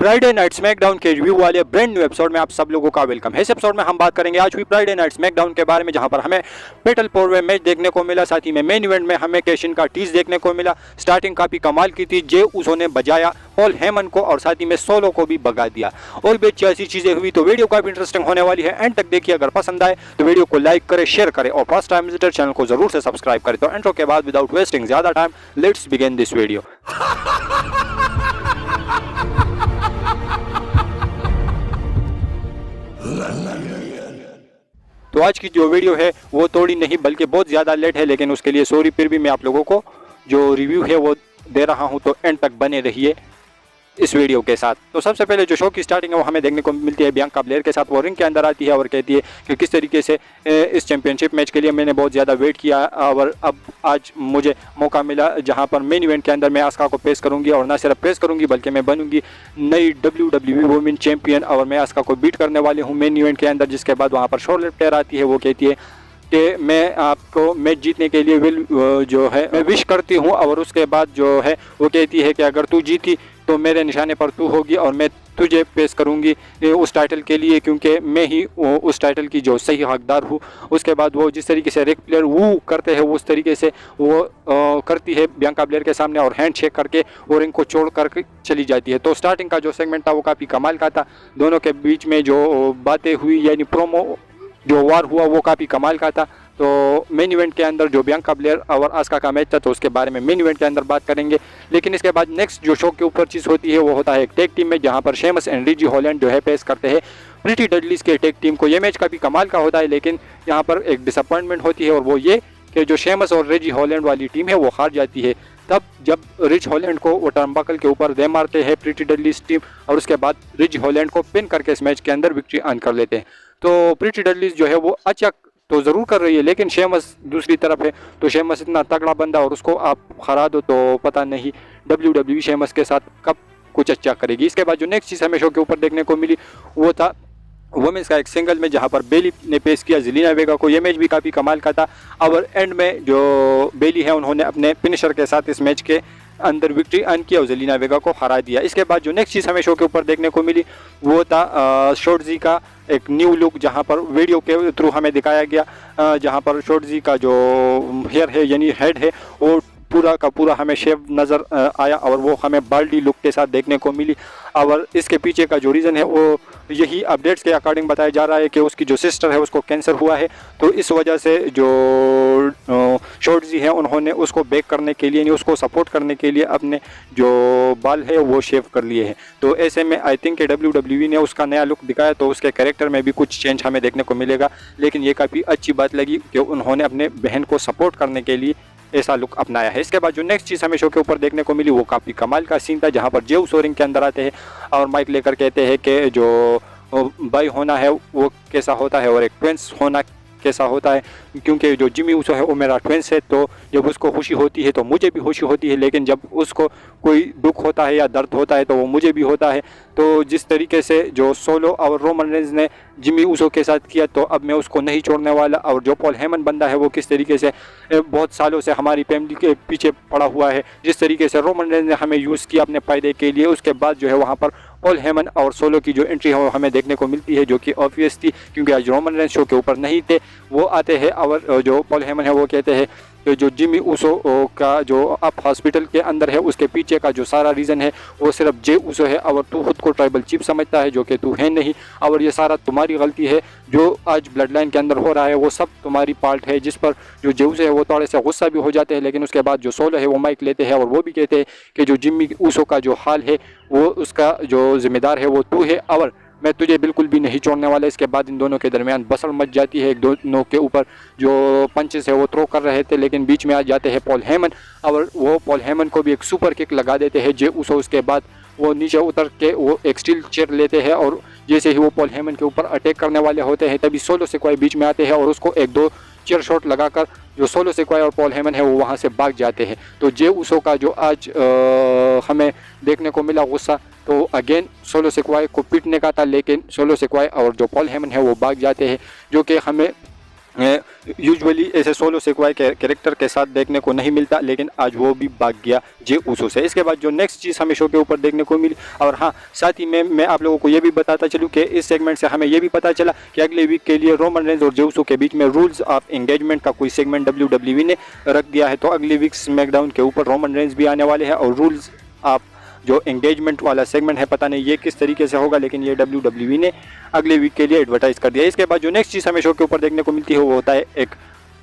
Friday night SmackDown के review वाले brand new episode में आप सब लोगों का वेलकम है। इस एपिसोड में हम बात करेंगे आज हुई फ्राइडे नाइट स्मैकडाउन के बारे में, जहां पर हमें पेटल पोर में मैच देखने को मिला। साथ ही में मेन इवेंट में हमें कैशिन का टीज देखने को मिला। स्टार्टिंग काफी कमाल की थी, जे उसो ने बजाया पॉल हेमन को और साथ ही में सोलो को भी भगा दिया। और भी अच्छी ऐसी चीजें हुई, तो वीडियो काफी इंटरेस्टिंग होने वाली है। एंड तक देखिए, अगर पसंद आए तो वीडियो को लाइक करें, शेयर करें और फर्स्ट टाइम विजिटर चैनल को जरूर से सब्सक्राइब करें। तो इंट्रो के बाद विदाउट वेस्टिंग ज्यादा time, let's begin this video. तो आज की जो वीडियो है वो थोड़ी नहीं बल्कि बहुत ज़्यादा लेट है, लेकिन उसके लिए सॉरी। फिर भी मैं आप लोगों को जो रिव्यू है वो दे रहा हूं, तो एंड तक बने रहिए इस वीडियो के साथ। तो सबसे पहले जो शो की स्टार्टिंग है वो हमें देखने को मिलती है बियांका ब्लेयर के साथ। वो रिंग के अंदर आती है और कहती है कि किस तरीके से इस चैंपियनशिप मैच के लिए मैंने बहुत ज़्यादा वेट किया और अब आज मुझे मौका मिला, जहां पर मेन इवेंट के अंदर मैं आस्का को पेश करूंगी। और ना सिर्फ पेश करूंगी बल्कि मैं बनूंगी नई WWE वुमेन चैंपियन और मैं आस्का को बीट करने वाली हूँ मेन इवेंट के अंदर। जिसके बाद वहाँ पर शॉर्लेट प्लेयर आती है। वो कहती है कि मैं आपको मैच जीतने के लिए जो है मैं विश करती हूँ। और उसके बाद जो है वो कहती है कि अगर तू जीती तो मेरे निशाने पर तू होगी और मैं तुझे पेश करूंगी उस टाइटल के लिए, क्योंकि मैं ही उस टाइटल की जो सही हकदार हूँ। उसके बाद वो जिस तरीके से रिक प्लेयर वो करते हैं उस तरीके से वो करती है बियांका ब्लेयर के सामने और हैंड शेक करके और रिंग को छोड़ कर चली जाती है। तो स्टार्टिंग का जो सेगमेंट था वो काफ़ी कमाल का था। दोनों के बीच में जो बातें हुई यानी प्रोमो जो वार हुआ वो काफ़ी कमाल का था। तो मेन इवेंट के अंदर जो बियांका ब्लेयर और आस्का का मैच था, तो उसके बारे में मेन इवेंट के अंदर बात करेंगे। लेकिन इसके बाद नेक्स्ट जो शो के ऊपर चीज़ होती है वो होता है एक टेक टीम में, जहां पर शेमस एंड रिजी हॉलैंड जो है पेश करते हैं प्रीटी डडलीज के टेक टीम को। ये मैच काफ़ी कमाल का होता है, लेकिन यहाँ पर एक डिसअपॉइंटमेंट होती है और वो ये कि जो शेमस और रिजी हॉलैंड वाली टीम है वो हार जाती है। तब जब रिज हॉलैंड को वो टर्नबकल के ऊपर दे मारते हैं प्रीटी डडलीज टीम, और उसके बाद रिज हॉलैंड को पिन करके इस मैच के अंदर विक्ट्री अर्न कर लेते हैं। तो प्रीटी डडलीज जो है वो अच्छा तो ज़रूर कर रही है, लेकिन शेमस दूसरी तरफ है। तो शेमस इतना तगड़ा बंदा और उसको आप हरा दो तो पता नहीं WWE शेमस के साथ कब कुछ अच्छा करेगी। इसके बाद जो नेक्स्ट चीज़ हमें शो के ऊपर देखने को मिली वो था वुमेन्स का एक सिंगल में, जहां पर बेली ने पेश किया जेलिना वेगा को। ये मैच भी काफ़ी कमाल का था और एंड में जो बेली है उन्होंने अपने फिनिशर के साथ इस मैच के अंदर विक्ट्री अर्न किया और जेलिना वेगा को हरा दिया। इसके बाद जो नेक्स्ट चीज़ हमें शो के ऊपर देखने को मिली वो था शॉर्टजी का एक न्यू लुक, जहां पर वीडियो के थ्रू हमें दिखाया गया, जहां पर शॉर्टजी का जो हेयर है यानी हेड है वो पूरा का पूरा हमें शेव नज़र आया और वो हमें बाल्डी लुक के साथ देखने को मिली। और इसके पीछे का जो रीज़न है वो यही अपडेट्स के अकॉर्डिंग बताया जा रहा है कि उसकी जो सिस्टर है उसको कैंसर हुआ है, तो इस वजह से जो शॉर्टजी है उन्होंने उसको बेक करने के लिए यानी उसको सपोर्ट करने के लिए अपने जो बाल है वो शेव कर लिए हैं। तो ऐसे में आई थिंक WWE ने उसका नया लुक दिखाया, तो उसके कैरेक्टर में भी कुछ चेंज हमें देखने को मिलेगा। लेकिन ये काफ़ी अच्छी बात लगी कि उन्होंने अपने बहन को सपोर्ट करने के लिए ऐसा लुक अपनाया है। इसके बाद जो नेक्स्ट चीज़ हमें शो के ऊपर देखने को मिली वो काफ़ी कमाल का सीन था, जहां पर जे उसो रिंग के अंदर आते हैं और माइक लेकर कहते हैं कि जो भाई होना है वो कैसा होता है और एक ट्विंस होना कैसा होता है, क्योंकि जो जिमी उसो है वो मेरा ट्विंस है। तो जब उसको खुशी होती है तो मुझे भी खुशी होती है, लेकिन जब उसको कोई दुख होता है या दर्द होता है तो वो मुझे भी होता है। तो जिस तरीके से जो सोलो और रोमन रेंज ने जिमी उसो के साथ किया, तो अब मैं उसको नहीं छोड़ने वाला। और जो पॉल हेमन बंदा है वो किस तरीके से बहुत सालों से हमारी फैमिली के पीछे पड़ा हुआ है, जिस तरीके से रोमन रेंज ने हमें यूज़ किया अपने फ़ायदे के लिए, उसके बाद जो है वहाँ पर पॉल हेमन और सोलो की जो एंट्री है वो हमें देखने को मिलती है, जो कि ऑब्वियस थी क्योंकि आज रोमन रेंज शो के ऊपर नहीं थे। वो आते हैं और जो पॉल हेमन है वो कहते हैं तो जो जिमी उसो का जो अब हॉस्पिटल के अंदर है उसके पीछे का जो सारा रीज़न है वो सिर्फ जे उसो है और तू खुद को ट्राइबल चीफ समझता है, जो कि तू है नहीं, और ये सारा तुम्हारी गलती है। जो आज ब्लड लाइन के अंदर हो रहा है वो सब तुम्हारी पार्ट है, जिस पर जो जेउस है वो थोड़े से गुस्सा भी हो जाते हैं। लेकिन उसके बाद जो सोलो है वो माइक लेते हैं और वो भी कहते हैं कि जो जिमी उसो का जो हाल है वो उसका जो जिम्मेदार है वो तू है और मैं तुझे बिल्कुल भी नहीं छोड़ने वाला। इसके बाद इन दोनों के दरमियान बसड़ मच जाती है, एक दोनों के ऊपर जो पंचेस है वो थ्रो कर रहे थे, लेकिन बीच में आ जाते हैं पॉल हेमन और वो पॉल हेमन को भी एक सुपर किक लगा देते हैं जे उसो। उसके बाद वो नीचे उतर के वो एक स्टील चेयर लेते हैं और जैसे ही वो पॉल हेमन के ऊपर अटैक करने वाले होते हैं तभी सोलो सिक्वाई बीच में आते हैं और उसको एक दो चेयर शॉट लगाकर जो सोलो सिक्वाई और पॉल हेमन है वो वहाँ से भाग जाते हैं। तो जे उसो का जो आज हमें देखने को मिला गुस्सा, तो अगेन सोलो सिक्वाई को पीटने का था, लेकिन सोलो सिक्वाई और जो पॉल हेमन है वो भाग जाते हैं, जो कि हमें यूजुअली ऐसे सोलो सिक्वाई के कैरेक्टर के साथ देखने को नहीं मिलता, लेकिन आज वो भी भाग गया जे उसो से। इसके बाद जो नेक्स्ट चीज़ हमें शो के ऊपर देखने को मिली, और हाँ साथ ही में मैं आप लोगों को ये भी बताता चलूँ कि इस सेगमेंट से हमें ये भी पता चला कि अगले वीक के लिए रोमन रेंज और जे उसो के बीच में रूल्स ऑफ एंगेजमेंट का कोई सेगमेंट WWE ने रख दिया है। तो अगले वीक स्मैकडाउन के ऊपर रोमन रेंज भी आने वाले हैं, और रूल्स ऑफ जो एंगेजमेंट वाला सेगमेंट है पता नहीं ये किस तरीके से होगा, लेकिन ये WWE ने अगले वीक के लिए एडवर्टाइज कर दिया। इसके बाद जो नेक्स्ट चीज़ हमें शो के ऊपर देखने को मिलती है वो होता है एक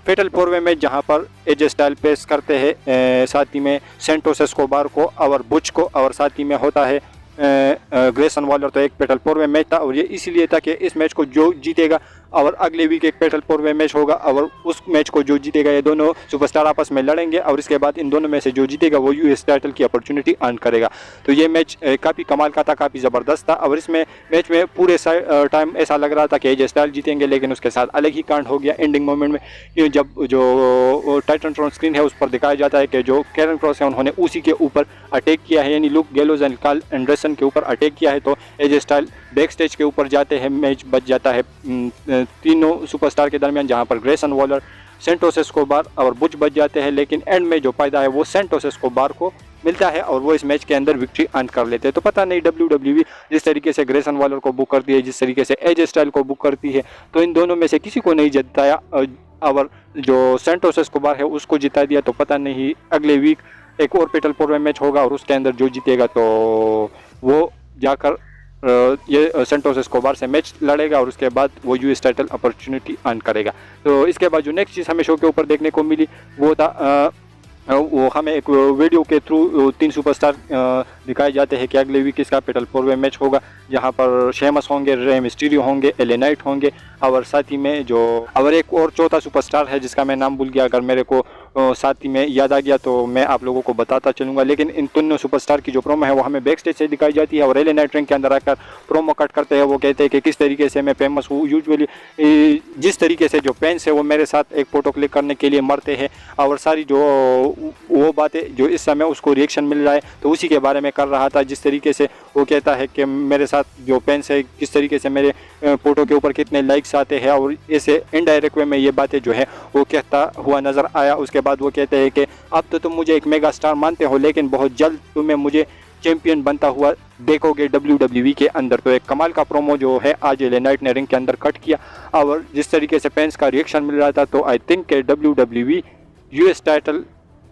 फेटल 4-वे मैच, जहां पर एजे स्टाइल पेश करते हैं साथ ही में सेंटोस एस्कोबार को और बुच को, और साथ ही में होता है ग्रेसन वॉलर। तो एक फेटल 4-वे मैच था, और ये इसीलिए था कि इस मैच को जो जीतेगा, और अगले वीक एक फेटल 4-वे मैच होगा, और उस मैच को जो जीतेगा ये दोनों सुपरस्टार आपस में लड़ेंगे, और इसके बाद इन दोनों में से जो जीतेगा वो यूएस टाइटल की अपॉर्चुनिटी अर्न करेगा। तो ये मैच काफ़ी कमाल का था, काफ़ी ज़बरदस्त था, और इसमें मैच में पूरे टाइम ऐसा लग रहा था कि एजे स्टाइल जीतेंगे, लेकिन उसके साथ अलग ही कांड हो गया एंडिंग मोमेंट में। जब जो टाइटन स्क्रीन है उस पर दिखाया जाता है कि जो कैरन क्रॉस है उन्होंने उसी के ऊपर अटैक किया है, यानी Luke Gallows and Karl Anderson के ऊपर अटैक किया है। तो एजे स्टाइल बैक स्टेज के ऊपर जाते हैं, मैच बच जाता है तीनों सुपरस्टार के दरमियान, जहां पर ग्रेसन वॉलर, सेंटोस एस्कोबार और बुच बच जाते हैं, लेकिन एंड में जो फायदा है वो सेंटोस एस्कोबार को मिलता है, और वो इस मैच के अंदर विक्ट्री अर्न कर लेते हैं। तो पता नहीं WWE जिस तरीके से ग्रेसन वॉलर को बुक करती है, जिस तरीके से एजे स्टाइल को बुक करती है, तो इन दोनों में से किसी को नहीं जिताया, और जो सेंटोस एस्कोबार है उसको जिता दिया। तो पता नहीं अगले वीक एक और फेटल 4-वे मैच होगा, और उसके अंदर जो जीतेगा तो वो जाकर ये सेंटोस एस्कोबार से मैच लड़ेगा, और उसके बाद वो यूएस टाइटल अपॉर्चुनिटी अर्न करेगा। तो इसके बाद जो नेक्स्ट चीज़ हमें शो के ऊपर देखने को मिली वो था वो हमें एक वीडियो के थ्रू 3 सुपरस्टार दिखाए जाते हैं कि अगले वीक इसका फेटल 4-वे मैच होगा, जहां पर शेमस होंगे, रे मिस्टीरियो होंगे, एले नाइट होंगे, और साथ ही में जो और एक और चौथा सुपरस्टार है जिसका मैं नाम भूल गया, अगर मेरे को साथ ही में याद आ गया तो मैं आप लोगों को बताता चलूँगा। लेकिन इन तीनों सुपरस्टार की जो प्रोमो है वो हमें बैक स्टेज से दिखाई जाती है, और एले नाइट रिंग के अंदर आकर प्रोमो कट करते हैं। वो कहते हैं कि किस तरीके से मैं फेमस हूँ, यूजुअली जिस तरीके से जो फैंस है वो मेरे साथ एक फ़ोटो क्लिक करने के लिए मरते हैं, और सारी जो वो बातें जो इस समय उसको रिएक्शन मिल रहा है तो उसी के बारे में कर रहा था। जिस तरीके से वो कहता है कि मेरे साथ जो फैंस है किस तरीके से मेरे फ़ोटो के ऊपर कितने लाइक्स आते हैं, और ऐसे इनडायरेक्ट वे में ये बातें जो है वो कहता हुआ नज़र आया। उसके बाद वो कहते हैं कि अब तो तुम मुझे एक मेगा स्टार मानते हो, लेकिन बहुत जल्द तुम्हें मुझे चैंपियन बनता हुआ देखोगे WWE के अंदर। तो एक कमाल का प्रोमो जो है आज एले नाइट ने रिंग के अंदर कट किया, और जिस तरीके से फैंस का रिएक्शन मिल रहा था, तो आई थिंक कि WWE यूएस टाइटल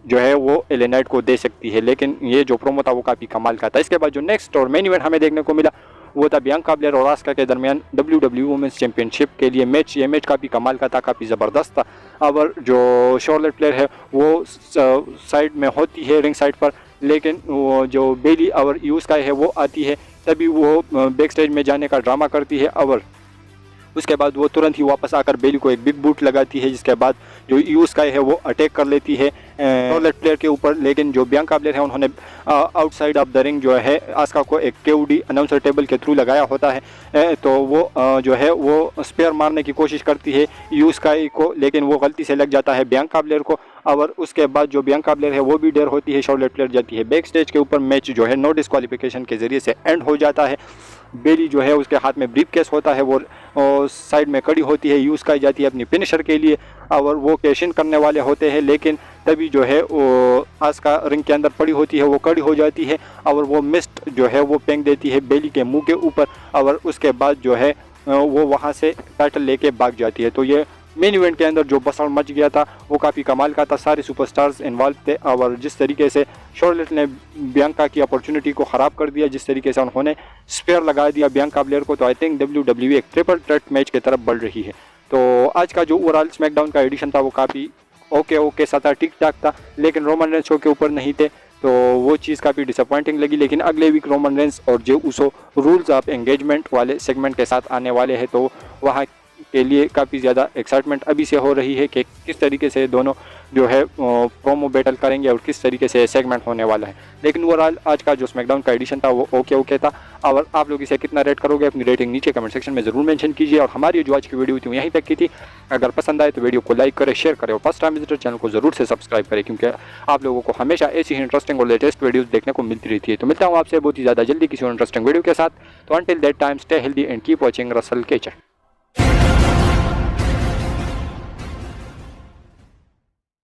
जो है वो एले नाइट को दे सकती है। लेकिन ये जो प्रोमो था वो काफ़ी कमाल का था। इसके बाद जो नेक्स्ट और मेन इवेंट हमें देखने को मिला वो था बियांका ब्लेयर और आस्का के दरमियान WWE वुमेन्स चैंपियनशिप के लिए मैच। ये मैच काफ़ी कमाल का था, काफ़ी ज़बरदस्त था, और जो शॉर्लेट प्लेयर है वो साइड में होती है रिंग साइड पर, लेकिन वो जो बेली और यूस्का है वो आती है, तभी वो बैक स्टेज में जाने का ड्रामा करती है, और उसके बाद वो तुरंत ही वापस आकर बेली को एक बिग बूट लगाती है, जिसके बाद जो यूस्का है वो अटैक कर लेती है शॉर्लेट प्लेयर के ऊपर। लेकिन जो बियांका ब्लेयर है उन्होंने आउटसाइड ऑफ द रिंग जो है आस्का को एक केओडी अनाउंसर टेबल के थ्रू लगाया होता है, तो वो जो है वो स्पेयर मारने की कोशिश करती है यूस्का को, लेकिन वो गलती से लग जाता है बियांका ब्लेयर को, और उसके बाद जो बियांका ब्लेयर है वो भी डर होती है, शॉर्लेट प्लेयर जाती है बैक स्टेज के ऊपर। मैच जो है नो डिस्क्वालिफिकेशन के जरिए से एंड हो जाता है। बेली जो है उसके हाथ में ब्रीफ केस होता है, वो साइड में खड़ी होती है, यूज़ की जाती है अपनी फिनिशर के लिए, और वो कैश इन करने वाले होते हैं, लेकिन तभी जो है वो आस्का रिंग के अंदर पड़ी होती है, वो खड़ी हो जाती है, और वो मिस्ट जो है वो फेंक देती है बेली के मुंह के ऊपर, और उसके बाद जो है वो वहाँ से टाइटल लेके भाग जाती है। तो ये मेन इवेंट के अंदर जो बसड़ मच गया था वो काफ़ी कमाल का था, सारे सुपरस्टार्स इन्वॉल्व थे, और जिस तरीके से शॉर्लेट ने बियांका की अपॉर्चुनिटी को ख़राब कर दिया, जिस तरीके से उन्होंने स्पेयर लगा दिया बियांका ब्लेयर को, तो आई थिंक WWE एक ट्रिपल थ्रेट मैच की तरफ बढ़ रही है। तो आज का जो ओवरऑल स्मैकडाउन का एडिशन था वो काफ़ी ओके सा था, ठीक ठाक था, लेकिन रोमन रेंस शो के ऊपर नहीं थे, तो वो चीज़ काफ़ी डिसअपॉइंटिंग लगी। लेकिन अगले वीक रोमन रेंस और जे उसो रूल्स ऑफ एंगेजमेंट वाले सेगमेंट के साथ आने वाले हैं, तो वहाँ के लिए काफ़ी ज़्यादा एक्साइटमेंट अभी से हो रही है कि किस तरीके से दोनों जो है प्रोमो बैटल करेंगे और किस तरीके से सेगमेंट होने वाला है। लेकिन ओवरऑल आज का जो स्मैकडाउन का एडिशन था वो ओके था, और आप लोग इसे कितना रेट करोगे अपनी रेटिंग नीचे कमेंट सेक्शन में ज़रूर मेंशन कीजिए। और हमारी जो आज की वीडियो थी यहीं तक की थी, अगर पसंद आए तो वीडियो को लाइक करें, शेयर करें, और फर्स्ट टाइम विजिटर चैनल को ज़रूर से सब्सक्राइब करें, क्योंकि आप लोगों को हमेशा ऐसी ही इंटरेस्टिंग और लेटेस्ट वीडियोज़ देखने को मिलती रहती है। तो मिलता हूँ आपसे बहुत ही ज़्यादा जल्दी किसी इंटरेस्टिंग वीडियो के साथ। तो until that time stay healthy and keep watching Russell केचर।